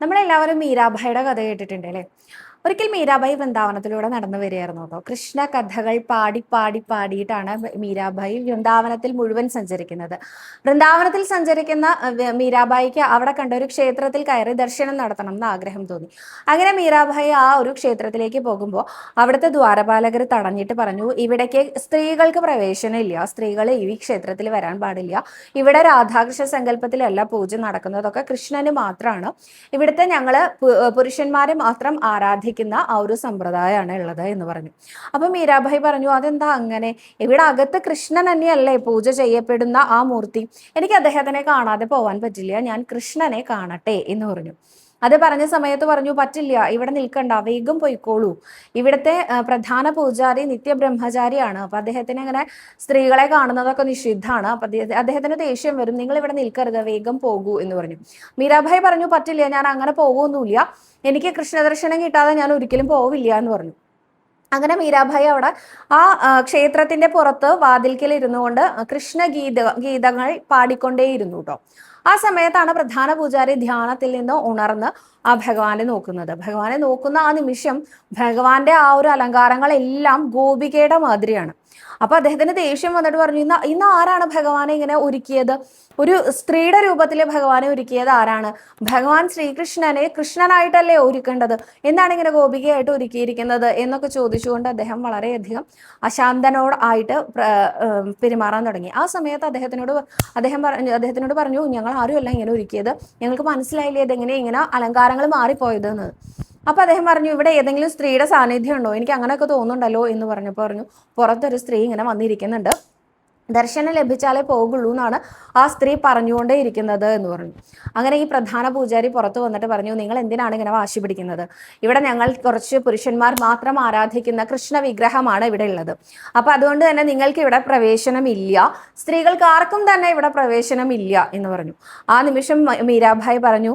നമ്മളെല്ലാവരും മീരാഭായിയുടെ കഥ കേട്ടിട്ടുണ്ട് അല്ലേ? ഒരിക്കൽ മീരാഭായി വൃന്ദാവനത്തിലൂടെ നടന്നു വരികയായിരുന്നു കേട്ടോ. കൃഷ്ണ കഥകൾ പാടി പാടി പാടിയിട്ടാണ് മീരാഭായി വൃന്ദാവനത്തിൽ മുഴുവൻ സഞ്ചരിക്കുന്നത്. വൃന്ദാവനത്തിൽ സഞ്ചരിക്കുന്ന മീരാഭായിക്ക് അവിടെ കണ്ട ഒരു ക്ഷേത്രത്തിൽ കയറി ദർശനം നടത്തണം എന്ന് ആഗ്രഹം തോന്നി. അങ്ങനെ മീരാഭായി ആ ഒരു ക്ഷേത്രത്തിലേക്ക് പോകുമ്പോൾ അവിടുത്തെ ദ്വാരപാലകർ തടഞ്ഞിട്ട് പറഞ്ഞു, ഇവിടേക്ക് സ്ത്രീകൾക്ക് പ്രവേശനം ഇല്ല, സ്ത്രീകൾ ഈ ക്ഷേത്രത്തിൽ വരാൻ പാടില്ല, ഇവിടെ രാധാകൃഷ്ണ സങ്കല്പത്തിലല്ല പൂജ നടക്കുന്നതൊക്കെ കൃഷ്ണന് മാത്രമാണ്, ഇവിടുത്തെ ഞങ്ങള് പുരുഷന്മാരെ മാത്രം ആരാധിക്കുന്ന ആ ഒരു സമ്പ്രദായമാണ് ഉള്ളത് എന്ന് പറഞ്ഞു. അപ്പൊ മീരാഭായി പറഞ്ഞു, അതെന്താ അങ്ങനെ? ഇവിടെ അകത്ത് കൃഷ്ണൻ തന്നെയല്ലേ പൂജ ചെയ്യപ്പെടുന്ന ആ മൂർത്തി, എനിക്ക് അദ്ദേഹത്തിനെ കാണാതെ പോവാൻ പറ്റില്ല, ഞാൻ കൃഷ്ണനെ കാണട്ടെ എന്ന് പറഞ്ഞു. അത് പറഞ്ഞ സമയത്ത് പറഞ്ഞു, പറ്റില്ല, ഇവിടെ നിൽക്കണ്ട, വേഗം പോയിക്കോളൂ, ഇവിടുത്തെ പ്രധാന പൂജാരി നിത്യബ്രഹ്മചാരിയാണ്, അപ്പൊ അദ്ദേഹത്തിന് അങ്ങനെ സ്ത്രീകളെ കാണുന്നതൊക്കെ നിഷിദ്ധാണ്, അപ്പൊ അദ്ദേഹത്തിന് ദേഷ്യം വരും, നിങ്ങൾ ഇവിടെ നിൽക്കരുത്, വേഗം പോകൂ എന്ന് പറഞ്ഞു. മീരാഭായി പറഞ്ഞു, പറ്റില്ല, ഞാൻ അങ്ങനെ പോകുമൊന്നുമില്ല, എനിക്ക് കൃഷ്ണദർശനം കിട്ടാതെ ഞാൻ ഒരിക്കലും പോവില്ല എന്ന് പറഞ്ഞു. അങ്ങനെ മീരാഭായി അവിടെ ആ ക്ഷേത്രത്തിന്റെ പുറത്ത് വാതിൽക്കൽ ഇരുന്നു കൊണ്ട് ഗീതങ്ങൾ പാടിക്കൊണ്ടേയിരുന്നു കേട്ടോ. ആ സമയത്താണ് പ്രധാന പൂജാരി ധ്യാനത്തിൽ നിന്ന് ഉണർന്ന് ആ ഭഗവാനെ നോക്കുന്നത്. ഭഗവാനെ നോക്കുന്ന ആ നിമിഷം ഭഗവാന്റെ ആ ഒരു അലങ്കാരങ്ങളെല്ലാം ഗോപികയുടെ മാതിരിയാണ്. അപ്പൊ അദ്ദേഹത്തിന് ദേഷ്യം വന്നിട്ട് പറഞ്ഞു, ഇന്ന് ആരാണ് ഭഗവാനെ ഇങ്ങനെ ഒരുക്കിയത്? ഒരു സ്ത്രീയുടെ രൂപത്തിൽ ഭഗവാനെ ഒരുക്കിയത് ആരാണ്? ഭഗവാൻ ശ്രീകൃഷ്ണനെ കൃഷ്ണനായിട്ടല്ലേ ഒരുക്കേണ്ടത്, എന്താണ് ഇങ്ങനെ ഗോപികയായിട്ട് ഒരുക്കിയിരിക്കുന്നത് എന്നൊക്കെ ചോദിച്ചുകൊണ്ട് അദ്ദേഹം വളരെയധികം അശാന്തനോടായിട്ട് പെരുമാറാൻ തുടങ്ങി. ആ സമയത്ത് അദ്ദേഹത്തിനോട് പറഞ്ഞു, ഞങ്ങൾ ആരുമല്ല ഇങ്ങനെ ഒരുക്കിയത്, ഞങ്ങൾക്ക് മനസ്സിലായില്ലേ ഇതെങ്ങനെ ഇങ്ങനെ അലങ്കാരങ്ങൾ മാറിപ്പോയത് എന്ന്. അപ്പൊ അദ്ദേഹം പറഞ്ഞു, ഇവിടെ ഏതെങ്കിലും സ്ത്രീയുടെ സാന്നിധ്യം ഉണ്ടോ? എനിക്ക് അങ്ങനെയൊക്കെ തോന്നുന്നുണ്ടല്ലോ എന്ന് പറഞ്ഞു, പുറത്തൊരു സ്ത്രീ ഇങ്ങനെ വന്നിരിക്കുന്നുണ്ട്, ദർശനം ലഭിച്ചാലേ പോകുള്ളൂ എന്നാണ് ആ സ്ത്രീ പറഞ്ഞുകൊണ്ടേ ഇരിക്കുന്നത് എന്ന് പറഞ്ഞു. അങ്ങനെ ഈ പ്രധാന പൂജാരി പുറത്തു വന്നിട്ട് പറഞ്ഞു, നിങ്ങൾ എന്തിനാണ് ഇങ്ങനെ വാശി പിടിക്കുന്നത്? ഇവിടെ ഞങ്ങൾ കുറച്ച് പുരുഷന്മാർ മാത്രം ആരാധിക്കുന്ന കൃഷ്ണ വിഗ്രഹമാണ് ഇവിടെ ഉള്ളത്, അപ്പൊ അതുകൊണ്ട് തന്നെ നിങ്ങൾക്ക് ഇവിടെ പ്രവേശനമില്ല, സ്ത്രീകൾക്ക് ആർക്കും തന്നെ ഇവിടെ പ്രവേശനമില്ല എന്ന് പറഞ്ഞു. ആ നിമിഷം മീരാഭായി പറഞ്ഞു,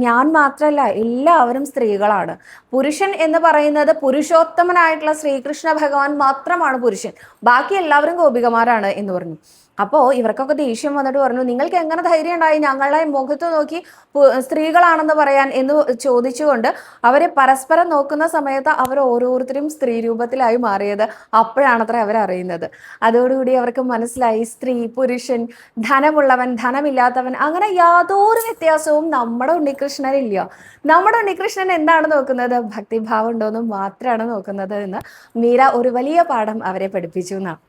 ഞാൻ മാത്രമല്ല, എല്ലാവരും സ്ത്രീകളാണ്, പുരുഷൻ എന്ന് പറയുന്നത് പുരുഷോത്തമനായിട്ടുള്ള ശ്രീകൃഷ്ണ ഭഗവാൻ മാത്രമാണ് പുരുഷൻ, ബാക്കി എല്ലാവരും ഗോപികമാരാണ് എന്ന് പറഞ്ഞു. അപ്പോൾ ഇവർക്കൊക്കെ ദേഷ്യം വന്നിട്ട് പറഞ്ഞു, നിങ്ങൾക്ക് എങ്ങനെ ധൈര്യം ഉണ്ടായി ഞങ്ങളെ മുഖത്ത് നോക്കി സ്ത്രീകളാണെന്ന് പറയാൻ എന്ന് ചോദിച്ചുകൊണ്ട് അവരെ പരസ്പരം നോക്കുന്ന സമയത്ത് അവർ ഓരോരുത്തരും സ്ത്രീ രൂപത്തിലായി മാറിയത് അപ്പോഴാണത്ര അവരറിയുന്നത്. അതോടുകൂടി അവർക്ക് മനസ്സിലായി, സ്ത്രീ പുരുഷൻ, ധനമുള്ളവൻ ധനമില്ലാത്തവൻ, അങ്ങനെ യാതൊരു വ്യത്യാസവും നമ്മുടെ ഉണ്ണികൃഷ്ണനില്ല. നമ്മുടെ ഉണ്ണികൃഷ്ണൻ എന്താണ് നോക്കുന്നത്? ഭക്തിഭാവം ഉണ്ടോയെന്ന് മാത്രമാണ് നോക്കുന്നത് എന്ന് മീര ഒരു വലിയ പാഠം അവരെ പഠിപ്പിച്ചു എന്നാണ്.